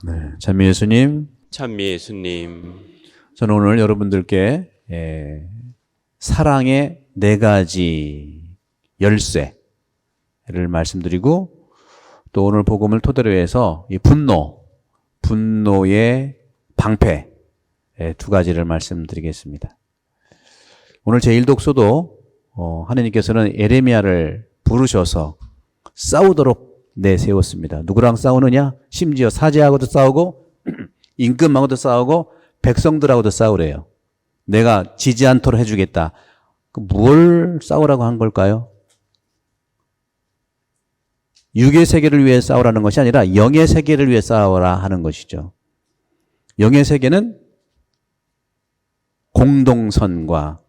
네, 찬미 예수님, 찬미 예수님, 저는 오늘 여러분들께 사랑의 네 가지 열쇠를 말씀드리고, 또 오늘 복음을 토대로 해서 이 분노의 방패 두 가지를 말씀드리겠습니다. 오늘 제1독서도 하나님께서는 예레미야를 부르셔서 싸우도록 내세웠습니다. 누구랑 싸우느냐? 심지어 사제하고도 싸우고 임금하고도 싸우고 백성들하고도 싸우래요. 내가 지지 않도록 해주겠다. 뭘 싸우라고 한 걸까요? 육의 세계를 위해 싸우라는 것이 아니라 영의 세계를 위해 싸우라 하는 것이죠. 영의 세계는 공동선과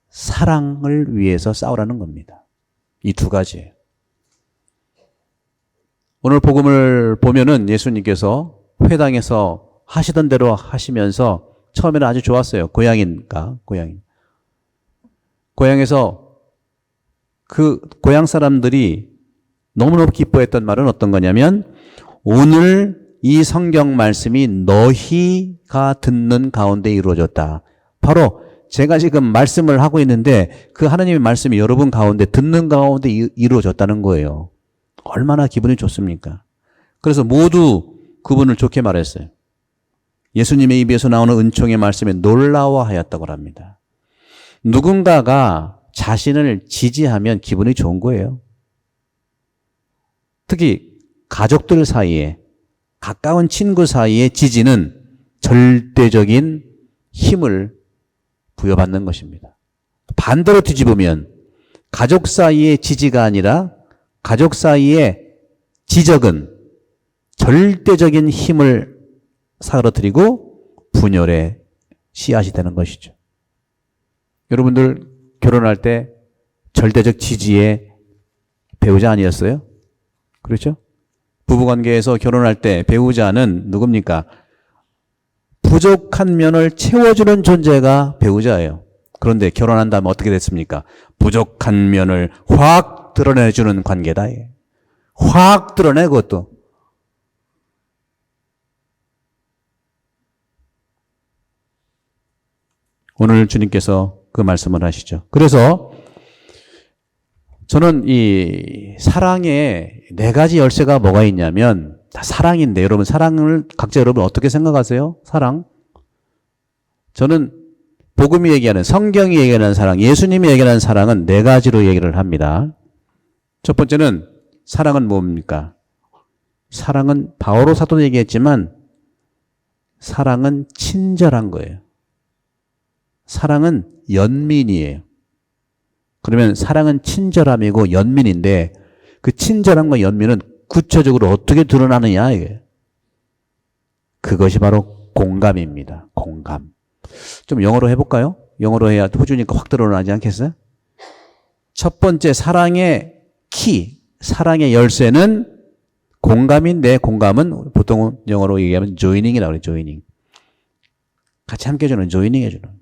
사랑을 위해서 싸우라는 겁니다. 이 두 가지예요. 오늘 복음을 보면은 예수님께서 회당에서 하시던 대로 하시면서 처음에는 아주 좋았어요. 고향에서 그 고향 사람들이 너무너무 기뻐했던 말은 어떤 거냐면, 오늘 이 성경 말씀이 너희가 듣는 가운데 이루어졌다. 바로 제가 지금 말씀을 하고 있는데 그 하나님의 말씀이 여러분 가운데 듣는 가운데 이루어졌다는 거예요. 얼마나 기분이 좋습니까? 그래서 모두 그분을 좋게 말했어요. 예수님의 입에서 나오는 은총의 말씀에 놀라워하였다고 합니다. 누군가가 자신을 지지하면 기분이 좋은 거예요. 특히 가족들 사이에, 가까운 친구 사이의 지지는 절대적인 힘을 부여받는 것입니다. 반대로 뒤집으면 가족 사이의 지지가 아니라 가족 사이의 지적은 절대적인 힘을 사로뜨리고 분열의 씨앗이 되는 것이죠. 여러분들 결혼할 때 절대적 지지의 배우자 아니었어요? 그렇죠? 부부관계에서 결혼할 때 배우자는 누굽니까? 부족한 면을 채워주는 존재가 배우자예요. 그런데 결혼한 다음에 어떻게 됐습니까? 부족한 면을 확 드러내주는 관계다. 확 드러내, 그것도. 오늘 주님께서 그 말씀을 하시죠. 그래서 저는 이 사랑의 네 가지 열쇠가 뭐가 있냐면, 다 사랑인데, 여러분 사랑을 각자 여러분 어떻게 생각하세요? 사랑? 저는 복음이 얘기하는, 성경이 얘기하는 사랑, 예수님이 얘기하는 사랑은 네 가지로 얘기를 합니다. 첫 번째는 사랑은 뭡니까? 사랑은 바오로 사도도 얘기했지만 사랑은 친절한 거예요. 사랑은 연민이에요. 그러면 사랑은 친절함이고 연민인데, 그 친절함과 연민은 구체적으로 어떻게 드러나느냐, 이게. 그것이 바로 공감입니다. 공감. 좀 영어로 해볼까요? 영어로 해야 호주니까 확 드러나지 않겠어요? 첫 번째 사랑의 키, 사랑의 열쇠는 공감인데, 공감은 보통 영어로 얘기하면 joining이라고 그래요. joining. 같이 함께 해주는, joining 해주는.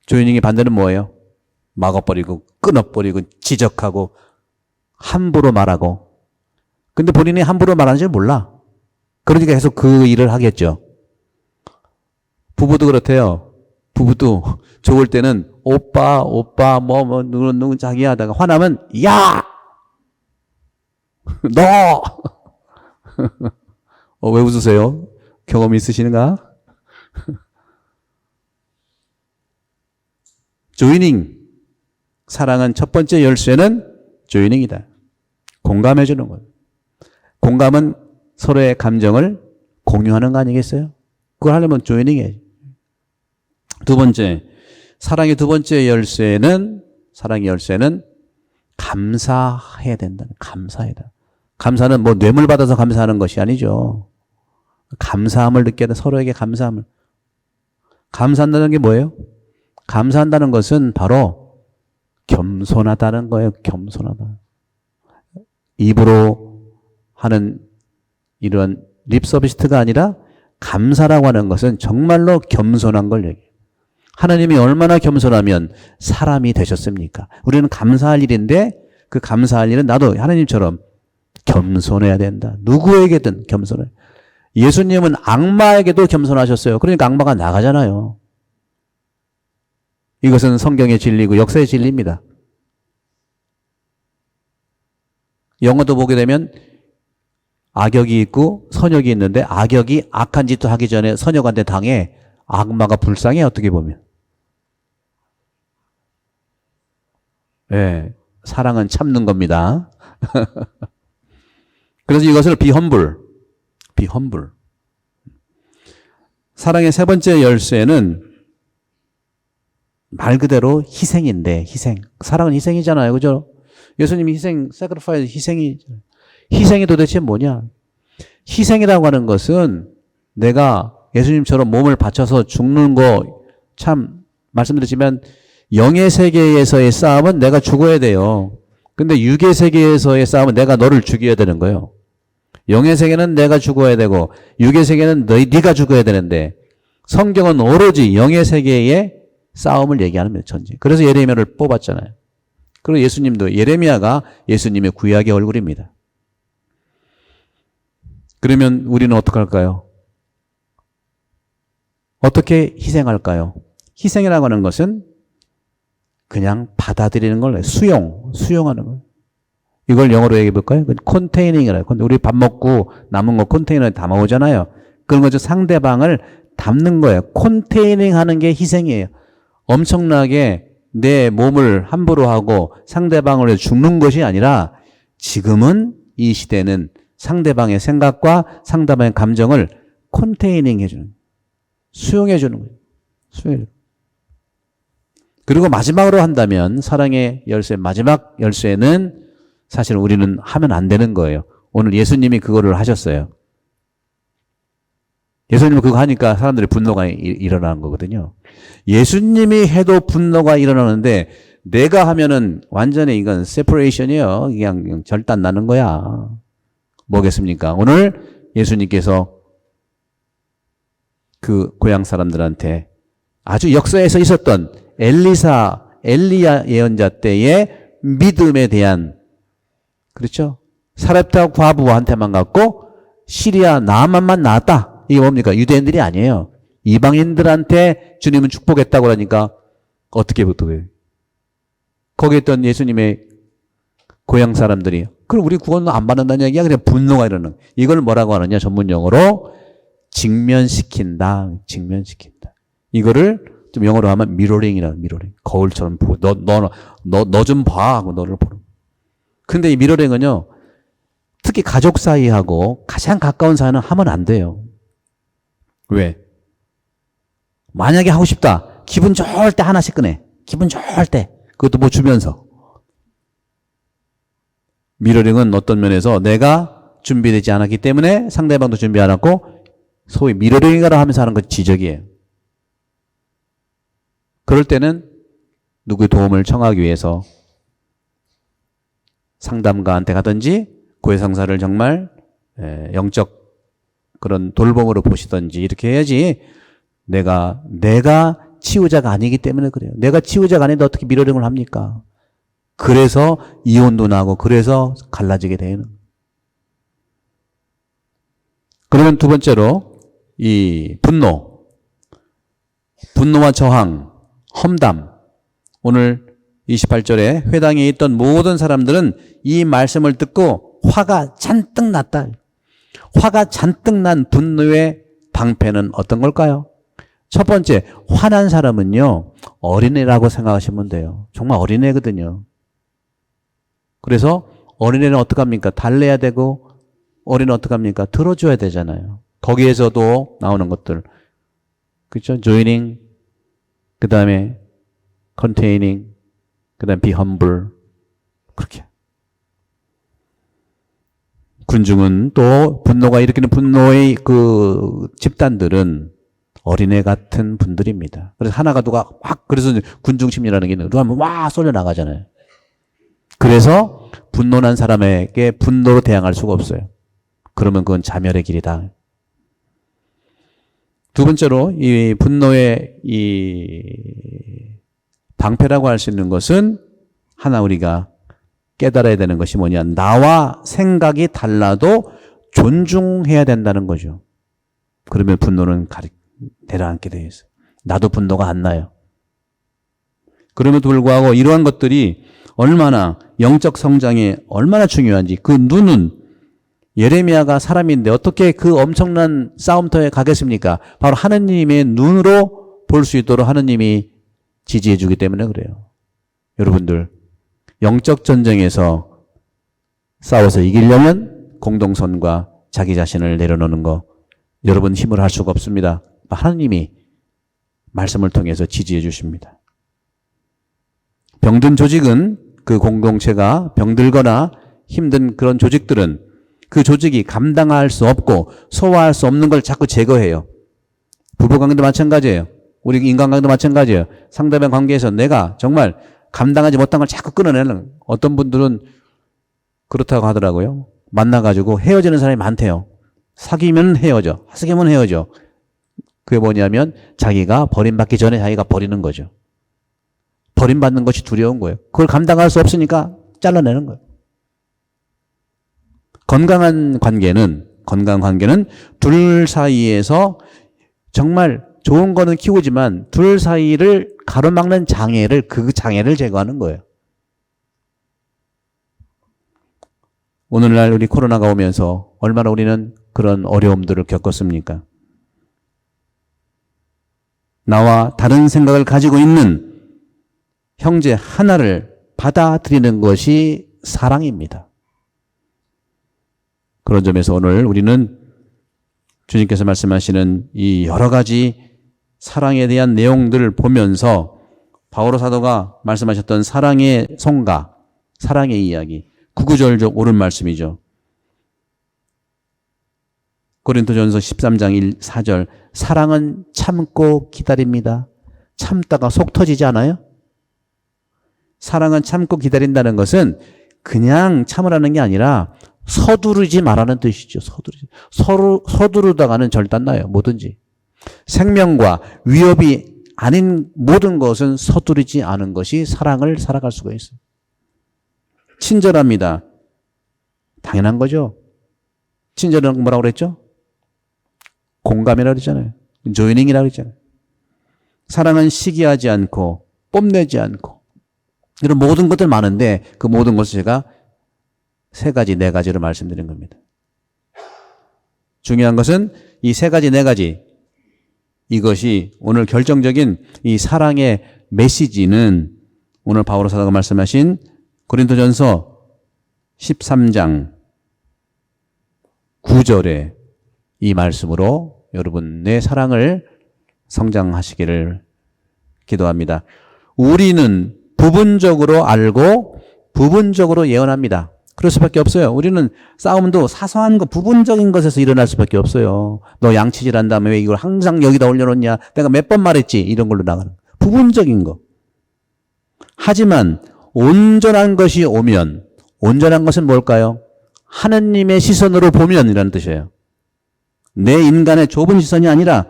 joining의 반대는 뭐예요? 막아버리고, 끊어버리고, 지적하고, 함부로 말하고. 근데 본인이 함부로 말하는 줄 몰라. 그러니까 계속 그 일을 하겠죠. 부부도 그렇대요. 부부도 좋을 때는 오빠, 누구 자기 하다가 화나면, 야! 너! 왜 웃으세요? 경험 있으신가? 조이닝. 사랑은 첫 번째 열쇠는 조이닝이다. 공감해 주는 거예요. 공감은 서로의 감정을 공유하는 거 아니겠어요? 그걸 하려면 조이닝이에요. 두 번째, 사랑의 두 번째 열쇠는, 사랑의 열쇠는 감사해야 된다. 감사해다. 감사는 뭐 뇌물 받아서 감사하는 것이 아니죠. 감사함을 느껴야 돼. 서로에게 감사함을. 감사한다는 게 뭐예요? 감사한다는 것은 바로 겸손하다는 거예요. 겸손하다. 입으로 하는 이런 립 서비스가 아니라 감사라고 하는 것은 정말로 겸손한 걸 얘기해요. 하나님이 얼마나 겸손하면 사람이 되셨습니까? 우리는 감사할 일인데, 그 감사할 일은 나도 하나님처럼 겸손해야 된다. 누구에게든 겸손해. 예수님은 악마에게도 겸손하셨어요. 그러니까 악마가 나가잖아요. 이것은 성경의 진리고 역사의 진리입니다. 영어도 보게 되면 악역이 있고 선역이 있는데 악역이 악한 짓도 하기 전에 선역한테 당해. 악마가 불쌍해 어떻게 보면. 네, 사랑은 참는 겁니다. 그래서 이것을 be humble. 사랑의 세 번째 열쇠는 말 그대로 희생인데, 희생. 사랑은 희생이잖아요. 그죠? 예수님이 sacrifice, 희생이 도대체 뭐냐? 희생이라고 하는 것은 내가 예수님처럼 몸을 바쳐서 죽는 거 참 말씀드렸지만 영의 세계에서의 싸움은 내가 죽어야 돼요. 근데 육의 세계에서의 싸움은 내가 너를 죽여야 되는 거예요. 영의 세계는 내가 죽어야 되고 육의 세계는 네가 죽어야 되는데 성경은 오로지 영의 세계의 싸움을 얘기하는 거예요. 전쟁. 그래서 예레미야를 뽑았잖아요. 그리고 예수님도 예레미야가 예수님의 구약의 얼굴입니다. 그러면 우리는 어떻게 할까요? 어떻게 희생할까요? 희생이라고 하는 것은 그냥 받아들이는 걸 수용하는 거예요. 이걸 영어로 얘기해 볼까요? 컨테이닝이라고. 우리 밥 먹고 남은 거 컨테이너에 담아오잖아요. 그런 거죠. 상대방을 담는 거예요. 컨테이닝 하는 게 희생이에요. 엄청나게 내 몸을 함부로 하고 상대방을 위해 죽는 것이 아니라 지금은 이 시대는 상대방의 생각과 상대방의 감정을 컨테이닝 해주는 거예요. 수용해 주는 거예요. 수용해. 그리고 마지막으로 한다면 사랑의 열쇠, 마지막 열쇠는 사실 우리는 하면 안 되는 거예요. 오늘 예수님이 그거를 하셨어요. 예수님은 그거 하니까 사람들이 분노가 일어나는 거거든요. 예수님이 해도 분노가 일어나는데 내가 하면은 완전히 이건 세퍼레이션이에요. 그냥 절단 나는 거야. 뭐겠습니까? 오늘 예수님께서 그 고향 사람들한테 아주 역사에서 있었던 엘리야 예언자 때의 믿음에 대한, 그렇죠? 사렙다 과부한테만 갖고 시리아 나아만만 나았다. 이게 뭡니까? 유대인들이 아니에요. 이방인들한테 주님은 축복했다고 하니까 어떻게 해요? 거기에 있던 예수님의 고향 사람들이 그럼 우리 구원 안 받는다는 얘기야? 그냥 분노가 일어나는. 이걸 뭐라고 하느냐? 전문 용어로 직면시킨다. 이거를 좀 영어로 하면 미러링이라. 미러링. 거울처럼 보고 너 좀 봐 하고 너를 보는. 근데 이 미러링은요, 특히 가족 사이하고 가장 가까운 사이는 하면 안 돼요. 왜? 만약에 하고 싶다. 기분 좋을 때 하나씩 꺼내. 기분 좋을 때. 그것도 뭐 주면서. 미러링은 어떤 면에서 내가 준비되지 않았기 때문에 상대방도 준비 안 했고 소위 미러링이라 하면서 하는 건 지적이에요. 그럴 때는 누구의 도움을 청하기 위해서 상담가한테 가든지 고해상사를 정말 영적 그런 돌봄으로 보시든지 이렇게 해야지. 내가 치유자가 아니기 때문에 그래요. 내가 치유자가 아닌데 어떻게 미러링을 합니까? 그래서 이혼도 나고 그래서 갈라지게 되는. 그러면 두 번째로 이 분노와 저항, 험담. 오늘 28절에 회당에 있던 모든 사람들은 이 말씀을 듣고 화가 잔뜩 났다. 화가 잔뜩 난 분노의 방패는 어떤 걸까요? 첫 번째, 화난 사람은요, 어린애라고 생각하시면 돼요. 정말 어린애거든요. 그래서 어린애는 어떡합니까? 달래야 되고, 어린애는 어떡합니까? 들어줘야 되잖아요. 거기에서도 나오는 것들. 그렇죠? joining, 그 다음에 containing, 그 다음에 be humble. 그렇게. 군중은 또 분노가 일으키는 분노의 그 집단들은 어린애 같은 분들입니다. 그래서 하나가 누가 확, 그래서 군중 심리라는 게 누가 하면 와 쏠려 나가잖아요. 그래서 분노난 사람에게 분노로 대항할 수가 없어요. 그러면 그건 자멸의 길이다. 두 번째로 이 분노의 이 방패라고 할 수 있는 것은 하나 우리가 깨달아야 되는 것이 뭐냐. 나와 생각이 달라도 존중해야 된다는 거죠. 그러면 분노는 내려앉게 되어 있어요. 나도 분노가 안 나요. 그럼에도 불구하고 이러한 것들이 얼마나 영적 성장에 얼마나 중요한지, 그 눈은 예레미야가 사람인데 어떻게 그 엄청난 싸움터에 가겠습니까? 바로 하느님의 눈으로 볼 수 있도록 하느님이 지지해 주기 때문에 그래요. 여러분들, 영적 전쟁에서 싸워서 이기려면 공동선과 자기 자신을 내려놓는 거 여러분 힘을 할 수가 없습니다. 하느님이 말씀을 통해서 지지해 주십니다. 병든 조직은, 그 공동체가 병들거나 힘든 그런 조직들은 그 조직이 감당할 수 없고 소화할 수 없는 걸 자꾸 제거해요. 부부관계도 마찬가지예요. 우리 인간관계도 마찬가지예요. 상대방 관계에서 내가 정말 감당하지 못한 걸 자꾸 끊어내는, 어떤 분들은 그렇다고 하더라고요. 만나가지고 헤어지는 사람이 많대요. 사귀면 헤어져. 사귀면 헤어져. 그게 뭐냐면 자기가 버림받기 전에 자기가 버리는 거죠. 버림받는 것이 두려운 거예요. 그걸 감당할 수 없으니까 잘라내는 거예요. 건강한 관계는 둘 사이에서 정말 좋은 거는 키우지만 둘 사이를 가로막는 장애를, 그 장애를 제거하는 거예요. 오늘날 우리 코로나가 오면서 얼마나 우리는 그런 어려움들을 겪었습니까? 나와 다른 생각을 가지고 있는 형제 하나를 받아들이는 것이 사랑입니다. 그런 점에서 오늘 우리는 주님께서 말씀하시는 이 여러 가지 사랑에 대한 내용들을 보면서 바오로 사도가 말씀하셨던 사랑의 성가, 사랑의 이야기, 구구절절 옳은 말씀이죠. 고린도전서 13장 4절, 사랑은 참고 기다립니다. 참다가 속 터지지 않아요? 사랑은 참고 기다린다는 것은 그냥 참으라는 게 아니라 서두르지 말라는 뜻이죠. 서두르다가는 절단나요. 뭐든지. 생명과 위협이 아닌 모든 것은 서두르지 않은 것이 사랑을 살아갈 수가 있어요. 친절합니다. 당연한 거죠. 친절은 뭐라고 그랬죠? 공감이라고 그랬잖아요. 조이닝이라고 그랬잖아요. 사랑은 시기하지 않고 뽐내지 않고 이런 모든 것들 많은데 그 모든 것을 제가 세 가지, 네 가지로 말씀드린 겁니다. 중요한 것은 이 세 가지, 네 가지, 이것이 오늘 결정적인 이 사랑의 메시지는 오늘 바오로 사도가 말씀하신 고린도전서 13장 9절에 이 말씀으로 여러분의 사랑을 성장하시기를 기도합니다. 우리는 부분적으로 알고 부분적으로 예언합니다. 그럴 수밖에 없어요. 우리는 싸움도 사소한 거, 부분적인 것에서 일어날 수밖에 없어요. 너 양치질 한 다음에 왜 이걸 항상 여기다 올려놓냐? 내가 몇 번 말했지? 이런 걸로 나가는 거. 부분적인 거. 하지만 온전한 것이 오면, 온전한 것은 뭘까요? 하느님의 시선으로 보면 이라는 뜻이에요. 내 인간의 좁은 시선이 아니라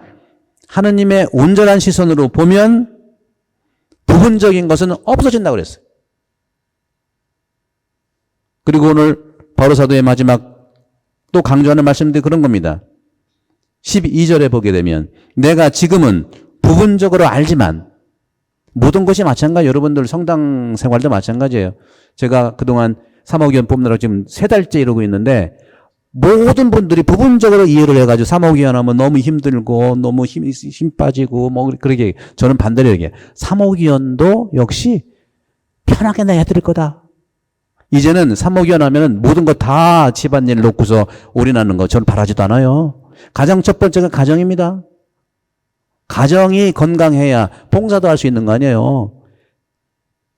하느님의 온전한 시선으로 보면 부분적인 것은 없어진다고 그랬어요. 그리고 오늘 바오로 사도의 마지막 또 강조하는 말씀들이 그런 겁니다. 12절에 보게 되면 내가 지금은 부분적으로 알지만 모든 것이 마찬가지예요. 여러분들 성당 생활도 마찬가지예요. 제가 그동안 사모기원 뽑느라고 지금 3달째 이러고 있는데 모든 분들이 부분적으로 이해를 해가지고 사모기원 하면 너무 힘들고 너무 힘 빠지고 뭐 그러게 저는 반대로 얘기해요. 사모기원도 역시 편하게 내가 해드릴 거다. 이제는 사모기원 하면은 모든 거 다 집안일 놓고서 올인하는 거 저는 바라지도 않아요. 가장 첫 번째가 가정입니다. 가정이 건강해야 봉사도 할 수 있는 거 아니에요.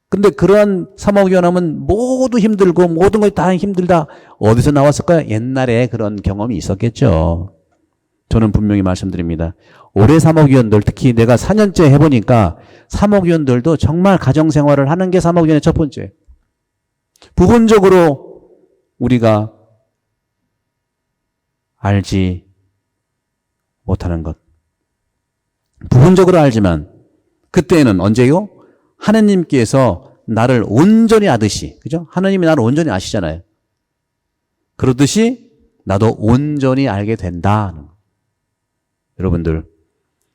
근데 그러한 사모기원 하면 모두 힘들고 모든 걸 다 힘들다. 어디서 나왔을까요? 옛날에 그런 경험이 있었겠죠. 저는 분명히 말씀드립니다. 올해 사모기원들, 특히 내가 4년째 해보니까 사모기원들도 정말 가정생활을 하는 게 사모기원의 첫 번째. 부분적으로 우리가 알지 못하는 것. 부분적으로 알지만 그때는 언제요? 하느님께서 나를 온전히 아듯이, 그죠? 하느님이 나를 온전히 아시잖아요. 그러듯이 나도 온전히 알게 된다. 여러분들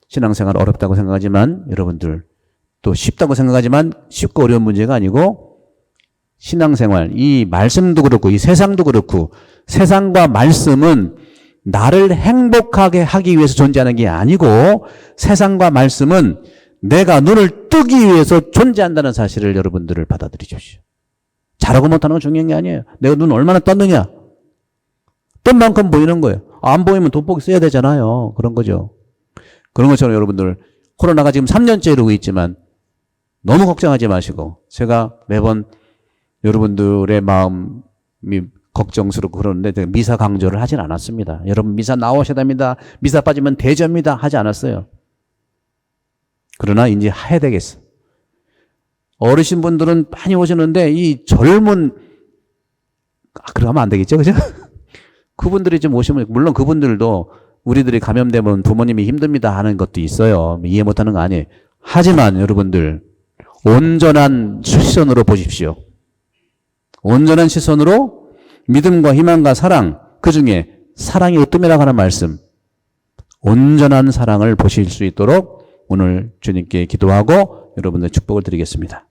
신앙생활 어렵다고 생각하지만 여러분들 또 쉽다고 생각하지만 쉽고 어려운 문제가 아니고 신앙생활, 이 말씀도 그렇고 이 세상도 그렇고 세상과 말씀은 나를 행복하게 하기 위해서 존재하는 게 아니고 세상과 말씀은 내가 눈을 뜨기 위해서 존재한다는 사실을 여러분들을 받아들이십시오. 잘하고 못하는 건 중요한 게 아니에요. 내가 눈 얼마나 떴느냐. 뜬 만큼 보이는 거예요. 안 보이면 돋보기 써야 되잖아요. 그런 거죠. 그런 것처럼 여러분들 코로나가 지금 3년째 이러고 있지만 너무 걱정하지 마시고 제가 매번 여러분들의 마음이 걱정스럽고 그러는데 제가 미사 강조를 하진 않았습니다. 여러분 미사 나오셔야 됩니다. 미사 빠지면 대접입니다. 하지 않았어요. 그러나 이제 해야 되겠어. 어르신분들은 많이 오시는데 이 젊은 그러면 안 되겠죠, 그죠? 그분들이 좀 오시면 물론 그분들도 우리들이 감염되면 부모님이 힘듭니다 하는 것도 있어요. 이해 못하는 거 아니에요. 하지만 여러분들 온전한 시선으로 보십시오. 온전한 시선으로 믿음과 희망과 사랑, 그중에 사랑이 으뜸이라고 하는 말씀, 온전한 사랑을 보실 수 있도록 오늘 주님께 기도하고 여러분들 축복을 드리겠습니다.